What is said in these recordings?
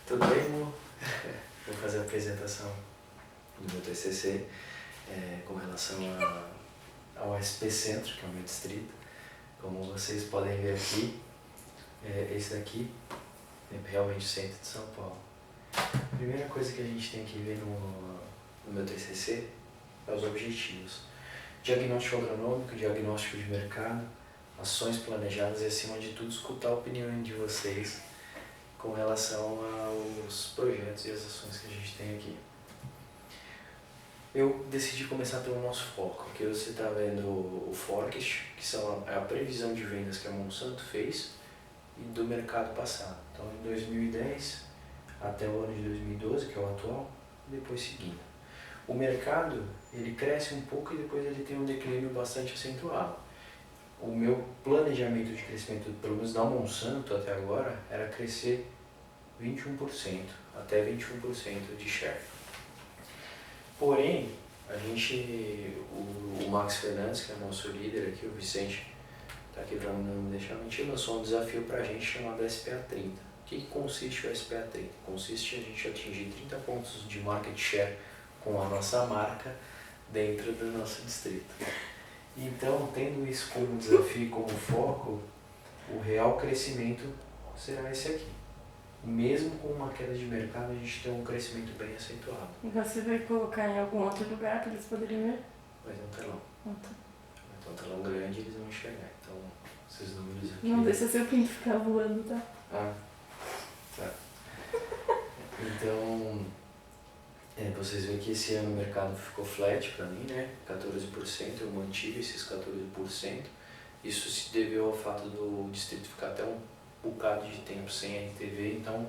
Tudo bem, Mo? Vou fazer a apresentação do meu TCC com relação ao SP Centro, que é o meu distrito. Como vocês podem ver aqui, esse daqui é realmente o centro de São Paulo. A primeira coisa que a gente tem que ver no meu TCC é os objetivos. Diagnóstico agronômico, diagnóstico de mercado, ações planejadas e, acima de tudo, escutar a opinião de vocês com relação aos projetos e as ações que a gente tem aqui. Eu decidi começar pelo nosso foco. Aqui você está vendo o forecast, que é a previsão de vendas que a Monsanto fez e do mercado passado. Então, em 2010 até o ano de 2012, que é o atual, e depois seguindo. O mercado, ele cresce um pouco e depois ele tem um declínio bastante acentuado. O meu planejamento de crescimento, pelo menos da Monsanto até agora, era crescer 21%, até 21% de share. Porém, o Max Fernandes, que é nosso líder aqui, o Vicente, está aqui para não me deixar mentir, lançou um desafio para a gente chamado SPA30. O que consiste o SPA30? Consiste em a gente atingir 30 pontos de market share com a nossa marca dentro do nosso distrito. Então, tendo isso como desafio e como foco, o real crescimento será esse aqui. Mesmo com uma queda de mercado, a gente tem um crescimento bem acentuado. E você vai colocar em algum outro lugar para eles poderem ver? Vai ter um telão. Ah, tá. Vai ter um telão grande e eles vão enxergar. Então, esses números aqui... Não deixa seu pinto ficar voando, tá? Ah, tá. Então, vocês veem que esse ano o mercado ficou flat para mim, né? 14%, eu mantive esses 14%. Isso se deveu ao fato do distrito ficar até um bocado de tempo sem RTV, então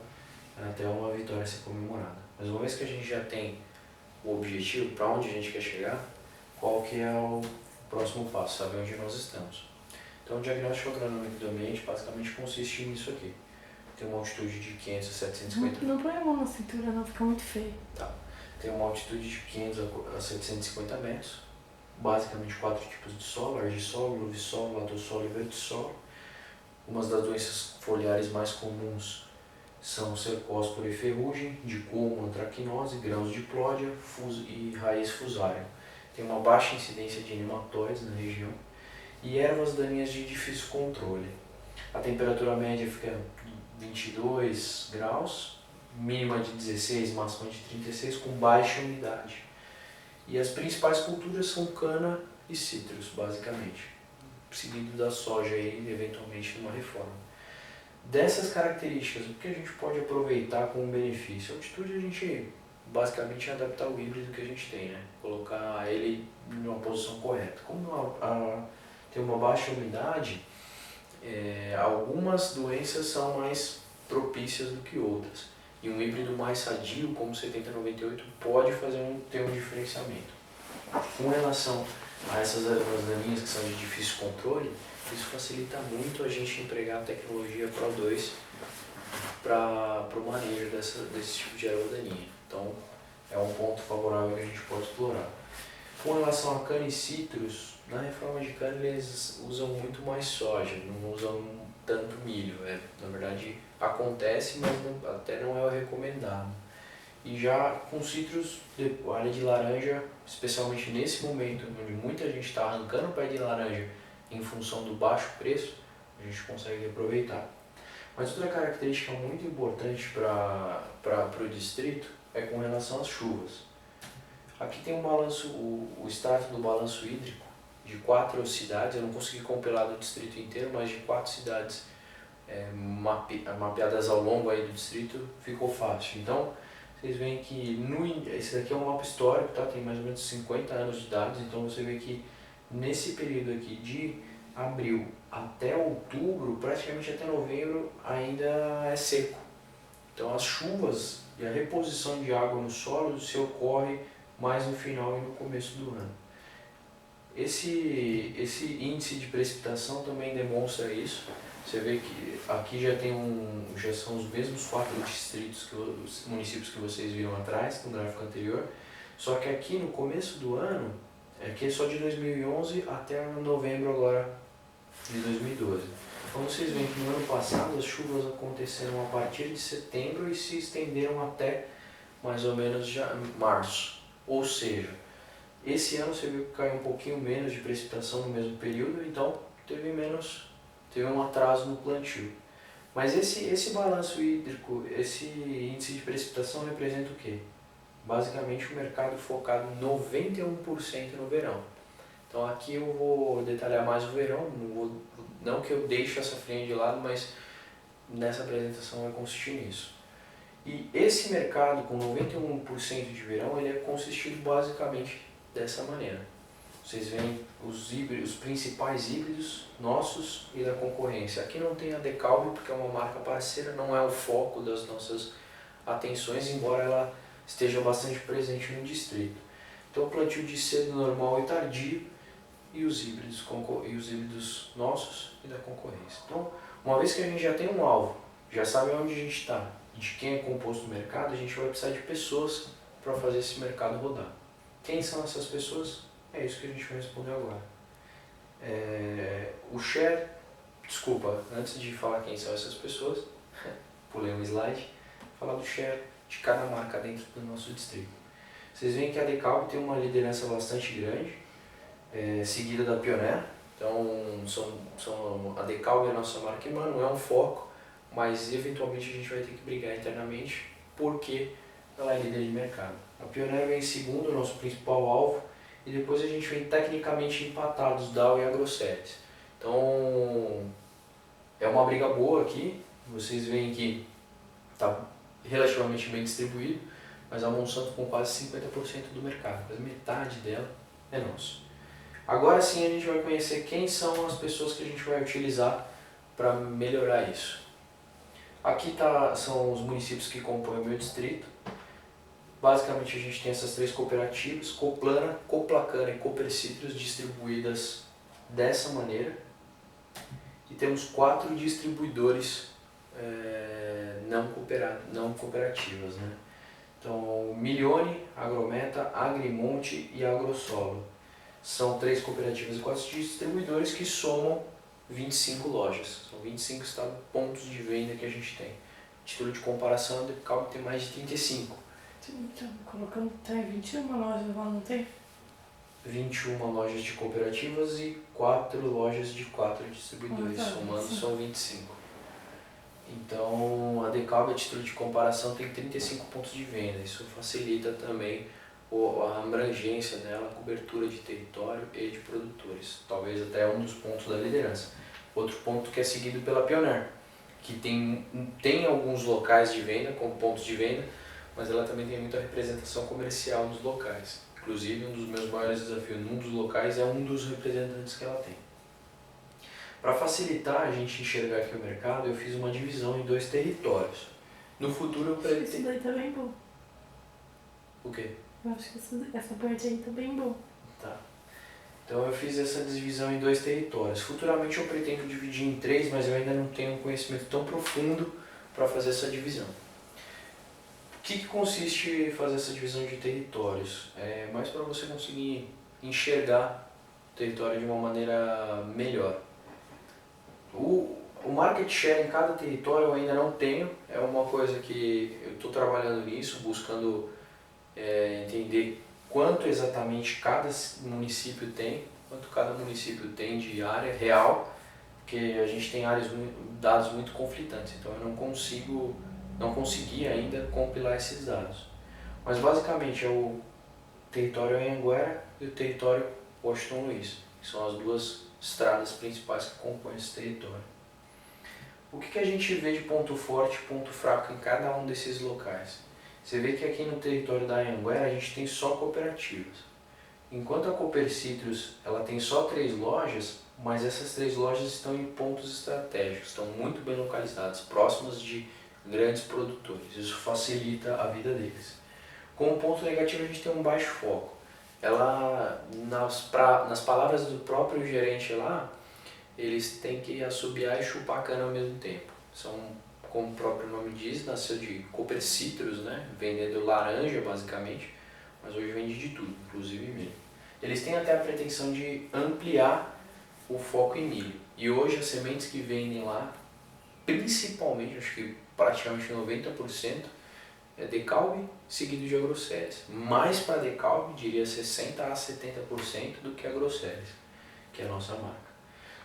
é até uma vitória a ser comemorada. Mas uma vez que a gente já tem o objetivo, para onde a gente quer chegar, qual que é o próximo passo, saber onde nós estamos. Então o diagnóstico agronômico do ambiente basicamente consiste nisso aqui. Tem uma altitude de 500 a 750... Não põe a mão na cintura não, fica muito feio. Tá. Tem uma altitude de 500 a 750 metros, basicamente 4 tipos de solo: argissolo, luvissolo, latosolo e vertissolo. Umas das doenças foliares mais comuns são cercóspora e ferrugem, dicoma, antracnose, grãos de plódia e raiz fusária. Tem uma baixa incidência de nematóides na região e ervas daninhas de difícil controle. A temperatura média fica 22 graus, mínima de 16, máxima de 36, com baixa umidade. E as principais culturas são cana e cítrus, basicamente, seguido da soja aí, eventualmente numa reforma. Dessas características, o que a gente pode aproveitar como benefício? A altitude a gente basicamente é adaptar o híbrido que a gente tem, né? Colocar ele numa posição correta. Como tem uma baixa umidade, algumas doenças são mais propícias do que outras. E um híbrido mais sadio, como o 7098, pode ter um diferenciamento. Com relação a essas ervas daninhas que são de difícil controle, isso facilita muito a gente empregar a tecnologia Pro 2 para o manejo desse tipo de erva daninha. Então, é um ponto favorável que a gente pode explorar. Com relação a cana e cítrus, na reforma de cana eles usam muito mais soja, não usam tanto milho. Na verdade, acontece, mas até não é o recomendado. E já com cítrus, a área de laranja, especialmente nesse momento, onde muita gente está arrancando o pé de laranja em função do baixo preço, a gente consegue aproveitar. Mas outra característica muito importante para o distrito é com relação às chuvas. Aqui tem um balanço, o extrato do balanço hídrico de 4 cidades, eu não consegui compilar do distrito inteiro, mas de 4 cidades mapeadas ao longo aí do distrito, ficou fácil. Então, vocês veem que esse daqui é um mapa histórico, tá? Tem mais ou menos 50 anos de dados, então você vê que nesse período aqui de abril até outubro, praticamente até novembro, ainda é seco. Então as chuvas e a reposição de água no solo se ocorre mais no final e no começo do ano. Esse índice de precipitação também demonstra isso. Você vê que aqui já são os mesmos 4 distritos, os municípios que vocês viram atrás, no gráfico anterior, só que aqui no começo do ano, aqui é só de 2011 até novembro agora de 2012. Então vocês veem que no ano passado as chuvas aconteceram a partir de setembro e se estenderam até mais ou menos já março. Ou seja, esse ano você viu que caiu um pouquinho menos de precipitação no mesmo período, então teve um atraso no plantio. Mas esse balanço hídrico, esse índice de precipitação representa o quê? Basicamente o mercado focado 91% no verão. Então aqui eu vou detalhar mais o verão, não que eu deixe essa frente de lado, mas nessa apresentação vai consistir nisso. E esse mercado com 91% de verão, ele é consistido basicamente dessa maneira. Vocês veem os principais híbridos nossos e da concorrência. Aqui não tem a Decalbe porque é uma marca parceira, não é o foco das nossas atenções, embora ela esteja bastante presente no distrito. Então o plantio de cedo, normal e tardio e os híbridos nossos e da concorrência. Então, uma vez que a gente já tem um alvo, já sabe onde a gente está, de quem é composto o mercado, a gente vai precisar de pessoas para fazer esse mercado rodar. Quem são essas pessoas? É isso que a gente vai responder agora. O share, desculpa, antes de falar quem são essas pessoas, pulei um slide, falar do share de cada marca dentro do nosso distrito. Vocês veem que a Decalbe tem uma liderança bastante grande, seguida da Pioneer. Então, a Decalbe é a nossa marca irmã, não é um foco, mas eventualmente a gente vai ter que brigar internamente porque ela é líder de mercado. A Pioneer vem em segundo, o nosso principal alvo, e depois a gente vem tecnicamente empatados, Dow e Agroceres. Então, é uma briga boa aqui, vocês veem que está relativamente bem distribuído, mas a Monsanto com quase 50% do mercado, quase metade dela é nosso. Agora sim a gente vai conhecer quem são as pessoas que a gente vai utilizar para melhorar isso. Aqui são os municípios que compõem o meu distrito. Basicamente a gente tem essas três cooperativas, Coplana, Coplacana e Copercítrios, distribuídas dessa maneira. E temos 4 distribuidores não cooperativas, né? Então, Milione, Agrometa, Agrimonte e Agrosolo. São 3 cooperativas e 4 distribuidores que somam 25 lojas. São 25 pontos de venda que a gente tem. Título de comparação, a Decalbe tem mais de 35. Então, colocando, tem 21 lojas lá, não tem? 21 lojas de cooperativas e 4 lojas de 4 distribuidores, somando são 25. Então, a Decalbe, a título de comparação, tem 35 pontos de venda. Isso facilita também a abrangência dela, a cobertura de território e de produtores. Talvez até um dos pontos da liderança. Outro ponto que é seguido pela Pioneer, que tem alguns locais de venda, como pontos de venda, mas ela também tem muita representação comercial nos locais. Inclusive, um dos meus maiores desafios num dos locais é um dos representantes que ela tem. Para facilitar a gente enxergar aqui o mercado, eu fiz uma divisão em 2 territórios. No futuro eu pretendo... Isso daí tá bem bom. O quê? Eu acho que essa parte aí tá bem bom. Tá. Então eu fiz essa divisão em 2 territórios. Futuramente eu pretendo dividir em 3, mas eu ainda não tenho um conhecimento tão profundo para fazer essa divisão. O que consiste fazer essa divisão de territórios? É mais para você conseguir enxergar o território de uma maneira melhor. O market share em cada território eu ainda não tenho, é uma coisa que eu estou trabalhando nisso, buscando entender quanto exatamente cada município tem, quanto cada município tem de área real, porque a gente tem dados muito conflitantes, então eu não consegui ainda compilar esses dados. Mas basicamente é o território Anhanguera e o território Washington Luiz, que são as 2 estradas principais que compõem esse território. O que a gente vê de ponto forte e ponto fraco em cada um desses locais? Você vê que aqui no território da Anhanguera a gente tem só cooperativas. Enquanto a Copercítrios ela tem só 3 lojas, mas essas 3 lojas estão em pontos estratégicos, estão muito bem localizadas, próximas de grandes produtores. Isso facilita a vida deles. Como ponto negativo a gente tem um baixo foco. Ela, nas palavras do próprio gerente lá, eles têm que assobiar e chupar a cana ao mesmo tempo. São, como o próprio nome diz, nasceu de Copercítrios, né? Vendendo laranja basicamente, mas hoje vende de tudo, inclusive milho. Eles têm até a pretensão de ampliar o foco em milho. E hoje as sementes que vendem lá, principalmente, acho que praticamente 90%, é Decalb seguido de Agroceres. Mais para Decalb, diria 60% a 70% do que Agroceres, que é a nossa marca.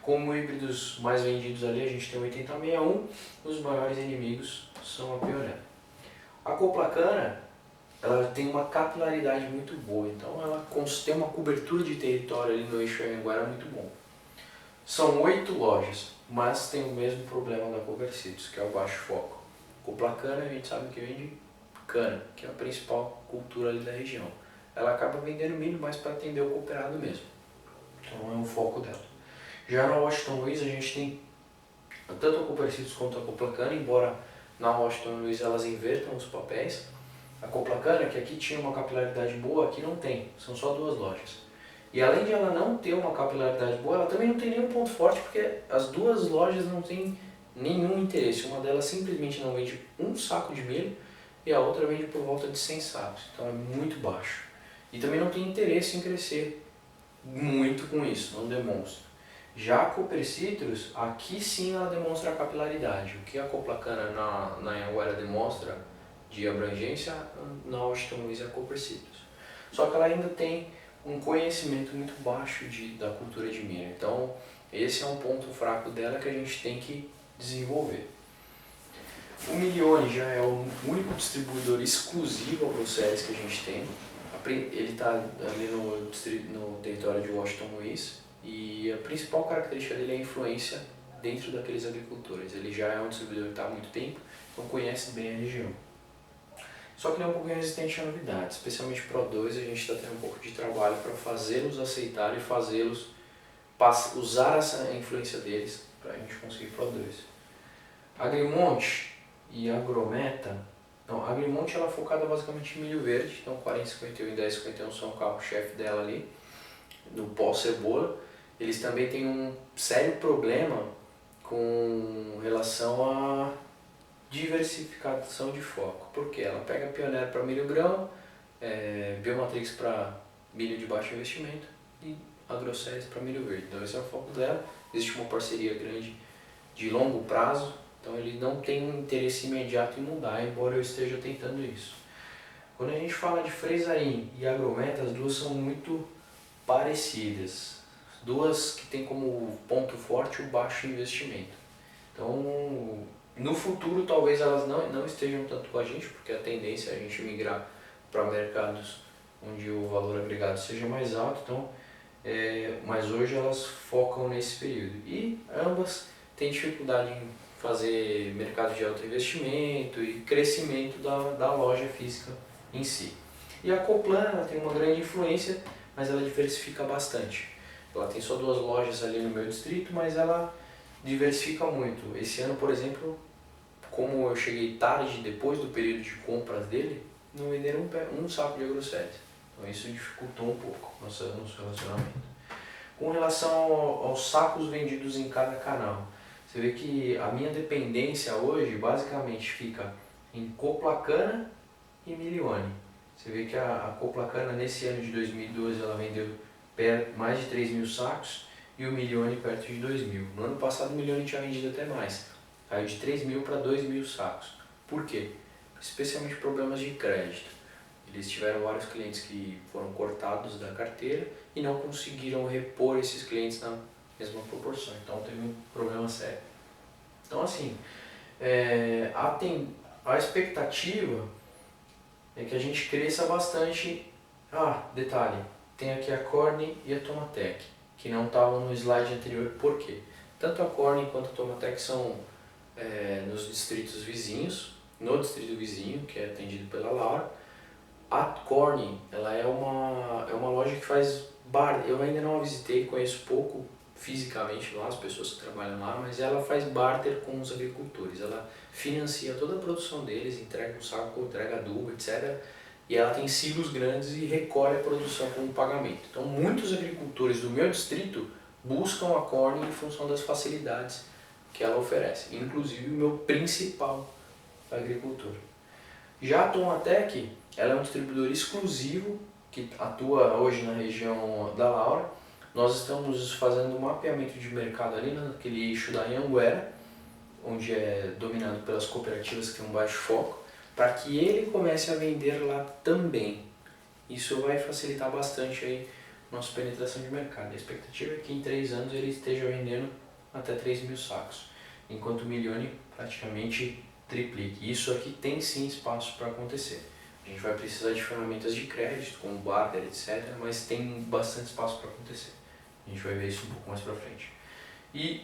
Como híbridos mais vendidos ali, a gente tem o 8061, os maiores inimigos são a Pioneer. A Coplacana, ela tem uma capilaridade muito boa, então ela tem uma cobertura de território ali no eixo Anhanguera muito bom. São 8 lojas, mas tem o mesmo problema da Copercitos, que é o baixo foco. Coplacana, a gente sabe que vende cana, que é a principal cultura ali da região. Ela acaba vendendo milho mais para atender o cooperado mesmo. Então é um foco dela. Já na Washington Luiz a gente tem tanto a Copercitos quanto a Coplacana, embora na Washington Luiz elas invertam os papéis. A Coplacana, que aqui tinha uma capilaridade boa, aqui não tem, são só 2 lojas. E além de ela não ter uma capilaridade boa, ela também não tem nenhum ponto forte, porque as 2 lojas não têm nenhum interesse. Uma delas simplesmente não vende um saco de milho e a outra vende por volta de 100 sacos, então é muito baixo. E também não tem interesse em crescer muito com isso, não demonstra. Já a Copercitrus, aqui sim ela demonstra a capilaridade. O que a Coplacana na Anhanguera demonstra de abrangência, na Washington Luiz é a Copercitrus. Só que ela ainda tem um conhecimento muito baixo da cultura de milho. Então, esse é um ponto fraco dela que a gente tem que desenvolver. O Milione já é o único distribuidor exclusivo Agroceres que a gente tem. Ele está ali no território de Washington Luiz e a principal característica dele é a influência dentro daqueles agricultores. Ele já é um distribuidor que está há muito tempo, então conhece bem a região. Só que ele é um pouco resistente a novidades, especialmente Pro 2, a gente está tendo um pouco de trabalho para fazê-los aceitar e fazê-los usar essa influência deles para a gente conseguir Pro 2. Agrimonte e Agrometa, não, a Agrimonte ela é focada basicamente em milho verde, então 4051 e 1051 são o carro-chefe dela ali, no pós-cebola. Eles também têm um sério problema com relação a diversificação de foco, porque ela pega Pioneer para milho grão, Biomatrix para milho de baixo investimento e Agroceres para milho verde. Então esse é o foco dela. Existe uma parceria grande de longo prazo, então ele não tem um interesse imediato em mudar, embora eu esteja tentando isso. Quando a gente fala de Fresain e Agrometa, as duas são muito parecidas. Duas que tem como ponto forte o baixo investimento. Então, no futuro talvez elas não estejam tanto com a gente, porque a tendência é a gente migrar para mercados onde o valor agregado seja mais alto, então, mas hoje elas focam nesse período. E ambas têm dificuldade em fazer mercado de alto investimento e crescimento da loja física em si. E a Coplan ela tem uma grande influência, mas ela diversifica bastante. Ela tem só 2 lojas ali no meu distrito, mas ela diversifica muito. Esse ano, por exemplo, como eu cheguei tarde, depois do período de compras dele, não venderam um saco de Agroceres. Então isso dificultou um pouco nosso relacionamento. Com relação aos sacos vendidos em cada canal, você vê que a minha dependência hoje basicamente fica em Coplacana e Milione. Você vê que a Coplacana nesse ano de 2012 ela vendeu mais de 3 mil sacos e o Milione perto de 2 mil. No ano passado o Milione tinha vendido até mais, caiu de 3 mil para 2 mil sacos. Por quê? Especialmente problemas de crédito. Eles tiveram vários clientes que foram cortados da carteira e não conseguiram repor esses clientes na mesma proporção, então teve um problema sério. Então assim, a expectativa é que a gente cresça bastante. Detalhe, tem aqui a Corne e a Tomatec, que não estavam no slide anterior. Por quê? Tanto a Corne quanto a Tomatec são nos distritos vizinhos, no distrito vizinho, que é atendido pela Laura. A Corne, ela é uma loja que faz bar. Eu ainda não a visitei, conheço pouco fisicamente lá, as pessoas que trabalham lá, mas ela faz barter com os agricultores. Ela financia toda a produção deles, entrega o saco, entrega adubo, etc. E ela tem silos grandes e recolhe a produção como pagamento. Então muitos agricultores do meu distrito buscam a Corne em função das facilidades que ela oferece, inclusive o meu principal agricultor. Já a Tomatec, ela é um distribuidor exclusivo que atua hoje na região da Laura, Nós estamos fazendo um mapeamento de mercado ali naquele eixo da Anhanguera, onde é dominado pelas cooperativas que têm um baixo foco, para que ele comece a vender lá também. Isso vai facilitar bastante aí nossa penetração de mercado. A expectativa é que em 3 anos ele esteja vendendo até 3.000 sacos, enquanto o Milione praticamente triplique. Isso aqui tem sim espaço para acontecer. A gente vai precisar de ferramentas de crédito, como barter, etc., mas tem bastante espaço para acontecer. A gente vai ver isso um pouco mais para frente. E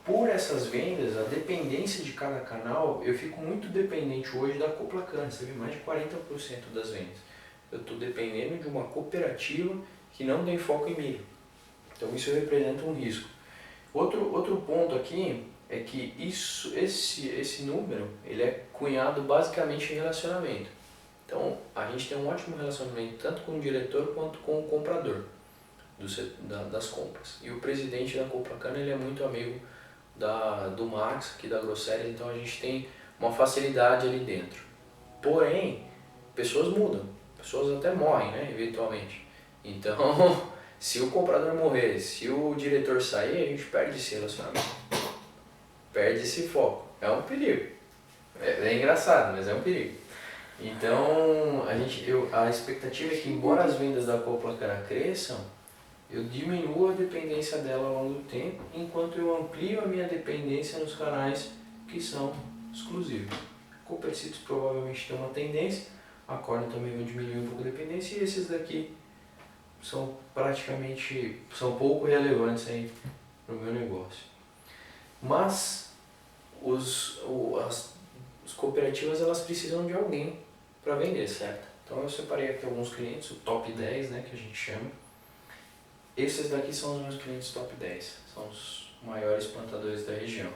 por essas vendas, a dependência de cada canal, eu fico muito dependente hoje da Coplacana. Você vê mais de 40% das vendas. Eu estou dependendo de uma cooperativa que não tem foco em milho. Então isso representa um risco. Outro ponto aqui é que esse número ele é cunhado basicamente em relacionamento. Então a gente tem um ótimo relacionamento tanto com o diretor quanto com o comprador das compras. E o presidente da Coplacana ele é muito amigo do Max, aqui da Grosseries, então a gente tem uma facilidade ali dentro. Porém, pessoas mudam, pessoas até morrem, né, eventualmente. Então, se o comprador morrer, se o diretor sair, a gente perde esse relacionamento, perde esse foco. É um perigo. É engraçado, mas é um perigo. Então, a expectativa é que, embora as vendas da Coplacana cresçam, eu diminuo a dependência dela ao longo do tempo, enquanto eu amplio a minha dependência nos canais que são exclusivos. Copercitos provavelmente tem uma tendência, a Corne também vai diminuir um pouco a dependência, e esses daqui são pouco relevantes aí no meu negócio. Mas as cooperativas elas precisam de alguém para vender, certo? Então eu separei aqui alguns clientes, o top 10, né, que a gente chama. Esses daqui são os meus clientes top 10, são os maiores plantadores da região.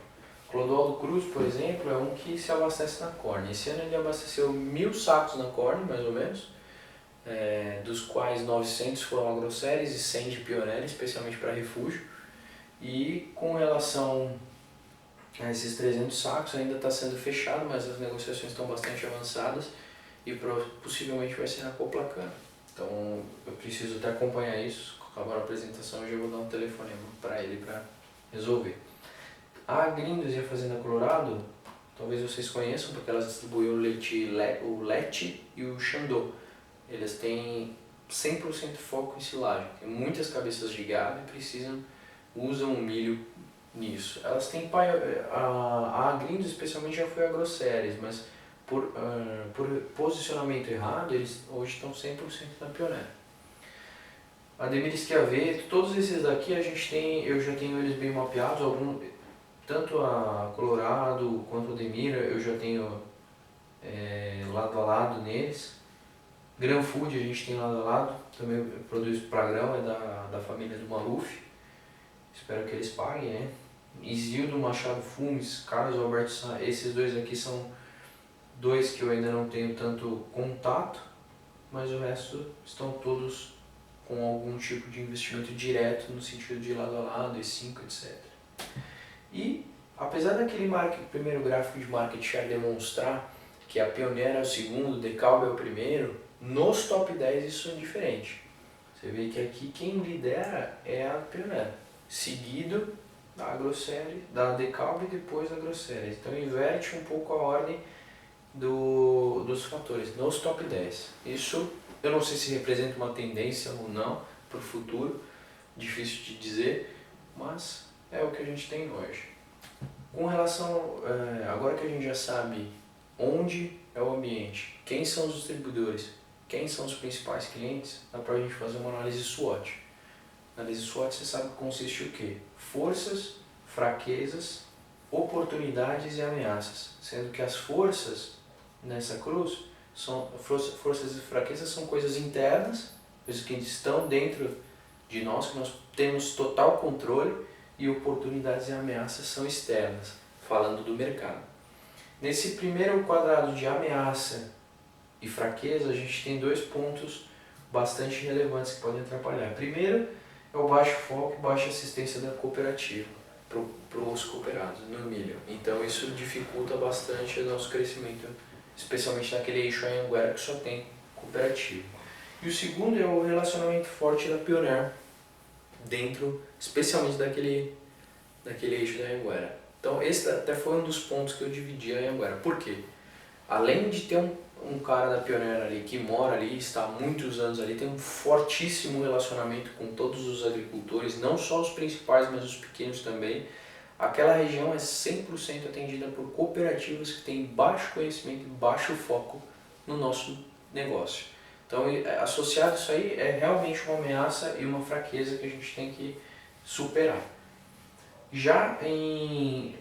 Clodoaldo Cruz, por exemplo, é um que se abastece na Corne. Esse ano ele abasteceu 1.000 sacos na Corne, mais ou menos, dos quais 900 foram agrosséries e 100 de pioneira, especialmente para refúgio. E com relação a esses 300 sacos ainda está sendo fechado, mas as negociações estão bastante avançadas e possivelmente vai ser na Coplacana. Então eu preciso até acompanhar isso. Agora a apresentação eu já vou dar um telefonema para ele para resolver. A Grindos e a Fazenda Colorado, talvez vocês conheçam, porque elas distribuem o Lete e o Xandô. Eles têm 100% foco em silagem. Tem muitas cabeças de gado e usam o milho nisso. Elas têm a Grindos especialmente já foi a Grosseries, mas por posicionamento errado, eles hoje estão 100% na pioneira. Ademir Schiavetti, todos esses daqui eu já tenho eles bem mapeados, tanto a Colorado quanto a Ademir eu já tenho lado a lado neles. Gran Food a gente tem lado a lado, também produz para grão, é da família do Maluf, espero que eles paguem, né? Isildo Machado Fumes, Carlos Alberto Sá, esses dois aqui são dois que eu ainda não tenho tanto contato, mas o resto estão todos com algum tipo de investimento direto no sentido de lado a lado, E5, etc. E, apesar daquele primeiro gráfico de market share demonstrar que a Pioneira é o segundo, o DeKalb é o primeiro, nos top 10 isso é diferente. Você vê que aqui quem lidera é a Pioneira, seguido da Grosseries, da DeKalb e depois da Grosseries. Então inverte um pouco a ordem dos fatores nos top 10. Isso eu não sei se representa uma tendência ou não para o futuro, difícil de dizer, mas é o que a gente tem hoje. Com relação, agora que a gente já sabe onde é o ambiente, quem são os distribuidores, quem são os principais clientes, dá para a gente fazer uma análise SWOT. Análise SWOT você sabe que consiste o quê? Forças, fraquezas, oportunidades e ameaças, sendo que as forças nessa cruz forças e fraquezas são coisas internas, coisas que estão dentro de nós, que nós temos total controle, e oportunidades e ameaças são externas, falando do mercado. Nesse primeiro quadrado de ameaça e fraqueza, a gente tem 2 pontos bastante relevantes que podem atrapalhar. Primeiro é o baixo foco e baixa assistência da cooperativa para os cooperados no milho. Então isso dificulta bastante o nosso crescimento, especialmente naquele eixo Anhanguera que só tem cooperativa. E o segundo é o relacionamento forte da Pioneer dentro, especialmente daquele eixo da Anhanguera. Então esse até foi um dos pontos que eu dividi a Anhanguera. Por quê? Além de ter um cara da Pioneira ali que mora ali, está há muitos anos ali, tem um fortíssimo relacionamento com todos os agricultores, não só os principais, mas os pequenos também. Aquela região é 100% atendida por cooperativas que têm baixo conhecimento e baixo foco no nosso negócio. Então, associado a isso aí, é realmente uma ameaça e uma fraqueza que a gente tem que superar. Já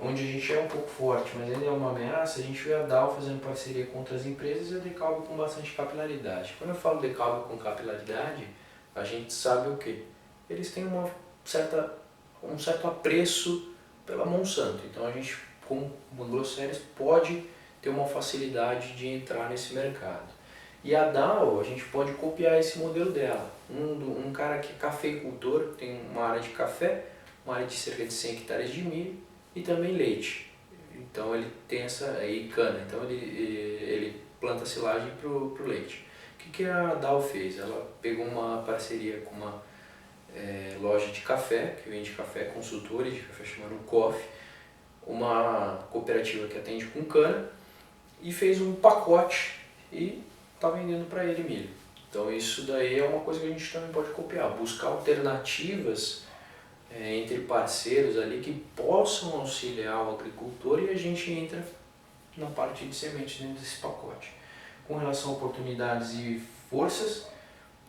onde a gente é um pouco forte, mas ainda é uma ameaça, a gente vê a Dow fazendo parceria com outras empresas e a Decalb com bastante capilaridade. Quando eu falo Decalb com capilaridade, a gente sabe o quê? Eles têm um certo apreço pela Monsanto. Então a gente, como Glosseries, pode ter uma facilidade de entrar nesse mercado. E a Dow, a gente pode copiar esse modelo dela. Um cara que é cafeicultor, tem uma área de café, uma área de cerca de 100 hectares de milho e também leite. Então ele tem e cana, então ele planta silagem para o leite. O que a Dow fez? Ela pegou uma parceria com uma loja de café, que vende café, consultores de café chamado Coffee, uma cooperativa que atende com cana, e fez um pacote e está vendendo para ele milho. Então isso daí é uma coisa que a gente também pode copiar, buscar alternativas entre parceiros ali que possam auxiliar o agricultor, e a gente entra na parte de sementes dentro desse pacote. Com relação a oportunidades e forças,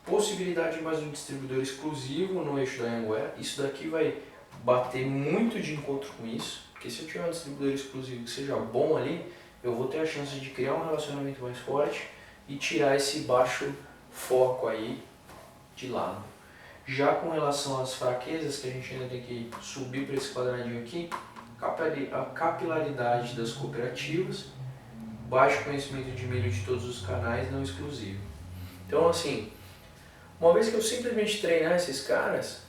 possibilidade de mais um distribuidor exclusivo no eixo da Anhanguera. Isso daqui vai bater muito de encontro com isso, porque se eu tiver um distribuidor exclusivo que seja bom ali, eu vou ter a chance de criar um relacionamento mais forte e tirar esse baixo foco aí de lado. Já com relação às fraquezas, que a gente ainda tem que subir para esse quadradinho aqui, a capilaridade das cooperativas, baixo conhecimento de milho de todos os canais, não exclusivo. Então assim, uma vez que eu simplesmente treinar esses caras,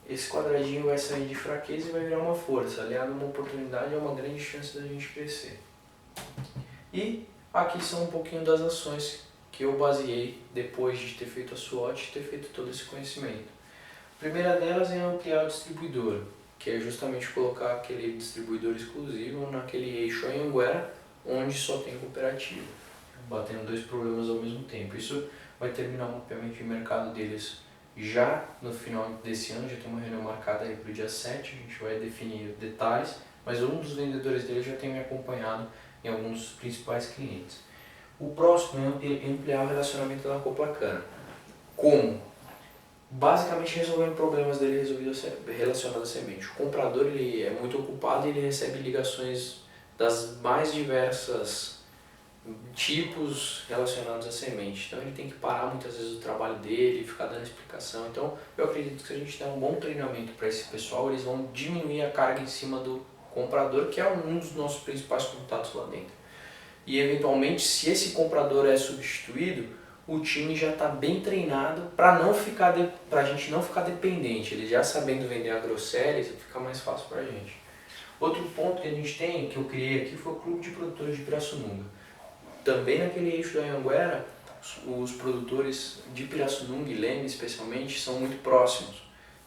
esse quadradinho vai sair de fraqueza e vai virar uma força, aliado a uma oportunidade, é uma grande chance da gente crescer. E aqui são um pouquinho das ações que eu baseei depois de ter feito a SWOT e ter feito todo esse conhecimento. A primeira delas é ampliar o distribuidor, que é justamente colocar aquele distribuidor exclusivo naquele eixo Anhanguera, onde só tem cooperativa, batendo dois problemas ao mesmo tempo. Isso vai terminar o mapeamento de mercado deles já no final desse ano, já tem uma reunião marcada aí para o dia 7, a gente vai definir detalhes, mas um dos vendedores deles já tem me acompanhado em alguns dos principais clientes. O próximo é ampliar o relacionamento da Coplacana. Como? Basicamente resolvendo problemas dele relacionados à semente. O comprador ele é muito ocupado e ele recebe ligações das mais diversas tipos relacionados à semente. Então ele tem que parar muitas vezes o trabalho dele e ficar dando explicação. Então eu acredito que se a gente der um bom treinamento para esse pessoal, eles vão diminuir a carga em cima do comprador, que é um dos nossos principais contatos lá dentro. E eventualmente, se esse comprador é substituído, o time já está bem treinado para a gente não ficar dependente. Eles já sabendo vender agroséries, fica mais fácil para a gente. Outro ponto que a gente tem, que eu criei aqui, foi o Clube de Produtores de Pirassununga. Também naquele eixo da Anhanguera, os produtores de Pirassununga e Leme especialmente são muito próximos.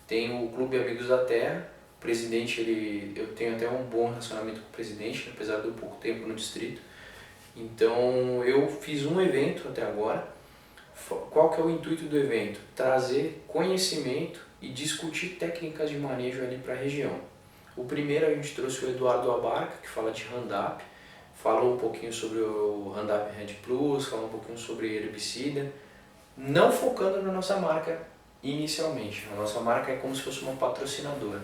Tem o Clube Amigos da Terra, o presidente, eu tenho até um bom relacionamento com o presidente, apesar de pouco tempo no distrito. Então eu fiz um evento até agora. Qual que é o intuito do evento? Trazer conhecimento e discutir técnicas de manejo ali para a região. O primeiro a gente trouxe o Eduardo Abarca, que fala de Roundup, falou um pouquinho sobre o Roundup Red Plus, falou um pouquinho sobre herbicida, não focando na nossa marca inicialmente. A nossa marca é como se fosse uma patrocinadora.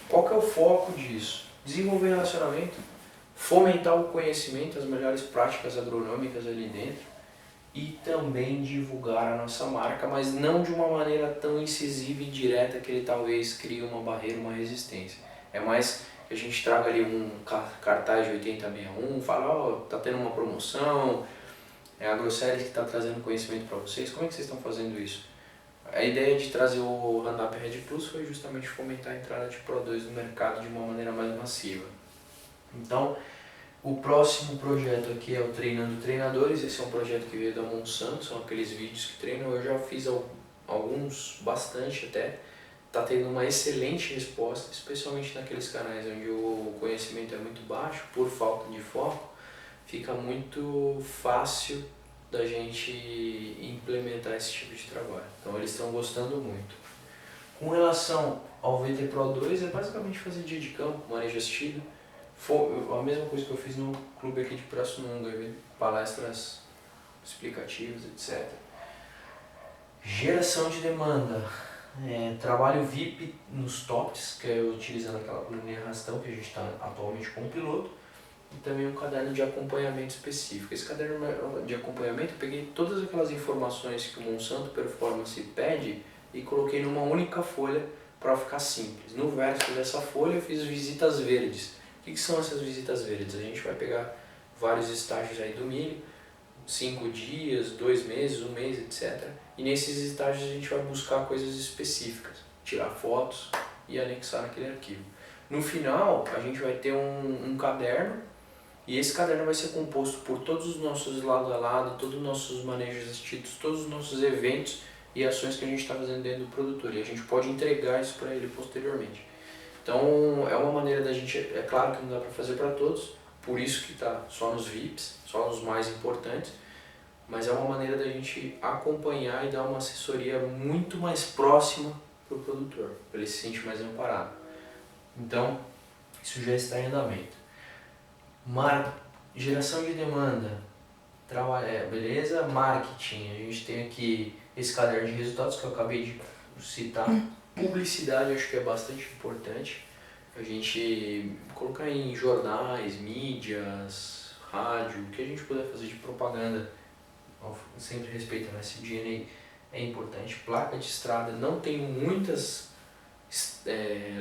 Qual que é o foco disso? Desenvolver relacionamento, fomentar o conhecimento, as melhores práticas agronômicas ali dentro, e também divulgar a nossa marca, mas não de uma maneira tão incisiva e direta que ele talvez crie uma barreira, uma resistência. É mais que a gente traga ali um cartaz de 8061, fala, tá tendo uma promoção, é a Agroséries que está trazendo conhecimento para vocês, como é que vocês estão fazendo isso? A ideia de trazer o Roundup Red Plus foi justamente fomentar a entrada de Pro2 no mercado de uma maneira mais massiva. Então, o próximo projeto aqui é o Treinando Treinadores. Esse é um projeto que veio da Monsanto, são aqueles vídeos que treinam. Eu já fiz alguns, bastante até, está tendo uma excelente resposta, especialmente naqueles canais onde o conhecimento é muito baixo, por falta de foco, fica muito fácil da gente implementar esse tipo de trabalho. Então eles estão gostando muito. Com relação ao VT Pro 2, é basicamente fazer dia de campo, manejo assistido. A mesma coisa que eu fiz no clube aqui de Pirassununga, palestras explicativas, etc. Geração de demanda. Trabalho VIP nos tops, que é utilizando aquela planilha arrastão que a gente está atualmente com o piloto, e também um caderno de acompanhamento específico. Esse caderno de acompanhamento eu peguei todas aquelas informações que o Monsanto Performance pede e coloquei numa única folha para ficar simples. No verso dessa folha eu fiz visitas verdes. O que são essas visitas verdes? A gente vai pegar vários estágios aí do milho, 5 dias, 2 meses, 1 mês, etc. E nesses estágios a gente vai buscar coisas específicas, tirar fotos e anexar naquele arquivo. No final a gente vai ter um caderno, e esse caderno vai ser composto por todos os nossos lado a lado, todos os nossos manejos assistidos, todos os nossos eventos e ações que a gente está fazendo dentro do produtor. E a gente pode entregar isso para ele posteriormente. Então é uma maneira da gente, é claro que não dá para fazer para todos, por isso que está só nos VIPs, só nos mais importantes, mas é uma maneira da gente acompanhar e dar uma assessoria muito mais próxima para o produtor, para ele se sentir mais amparado. Então, isso já está em andamento. Geração de demanda, beleza? Marketing, a gente tem aqui esse caderno de resultados que eu acabei de citar. Publicidade, acho que é bastante importante. A gente colocar em jornais, mídias, rádio, o que a gente puder fazer de propaganda, sempre respeitando esse DNA, é importante. Placa de estrada, não tem muitas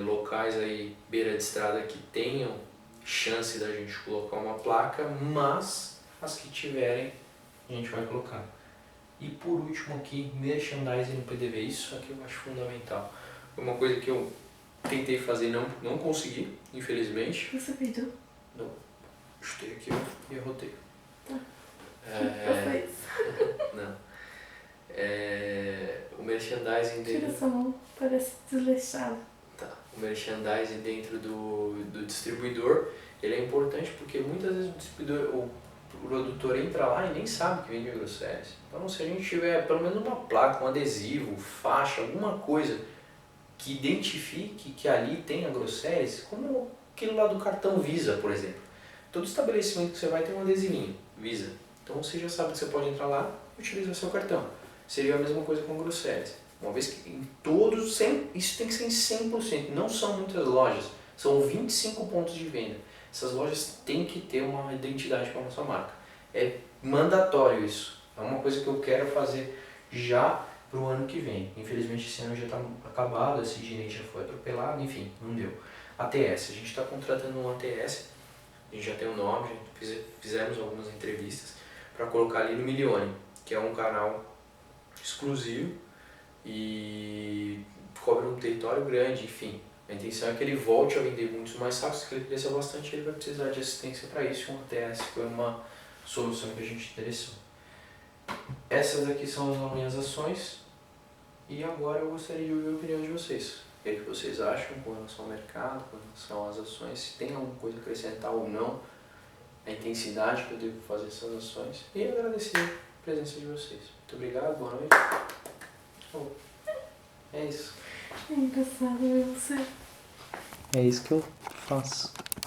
locais aí, beira de estrada, que tenham chance da gente colocar uma placa, mas as que tiverem, a gente vai colocar. E por último aqui, merchandising no PDV, isso aqui eu acho fundamental. Foi uma coisa que eu tentei fazer e não consegui, infelizmente. Você pediu? Não, chutei aqui e arrotei. Tá. Não. O merchandising Tira dentro... essa mão, parece desleixada. Tá. O merchandising dentro do distribuidor, ele é importante porque muitas vezes o produtor entra lá e nem sabe que vende agrossérias. Então se a gente tiver pelo menos uma placa, um adesivo, faixa, alguma coisa que identifique que ali tem agrossérias, como aquilo lá do cartão Visa, por exemplo. Todo estabelecimento que você vai tem um adesivinho, Visa. Então você já sabe que você pode entrar lá e utilizar seu cartão. Seria a mesma coisa com agrossérias. Uma vez que em todos, isso tem que ser em 100%, não são muitas lojas, são 25 pontos de venda. Essas lojas têm que ter uma identidade para a nossa marca. É mandatório isso. É uma coisa que eu quero fazer já para o ano que vem. Infelizmente esse ano já está acabado, esse gerente já foi atropelado, enfim, não deu. ATS, a gente está contratando um ATS, a gente já tem um nome, fizemos algumas entrevistas para colocar ali no Milione, que é um canal exclusivo e cobre um território grande, enfim. A intenção é que ele volte a vender muitos mais sacos, que ele cresça bastante, ele vai precisar de assistência para isso, e um ATS foi uma solução que a gente interessou. Essas aqui são as minhas ações e agora eu gostaria de ouvir a opinião de vocês. O que é que vocês acham com relação ao mercado, com relação às ações, se tem alguma coisa a acrescentar ou não, a intensidade que eu devo fazer essas ações, e agradecer a presença de vocês. Muito obrigado, boa noite. É isso. É engraçado ver você. É isso que eu faço.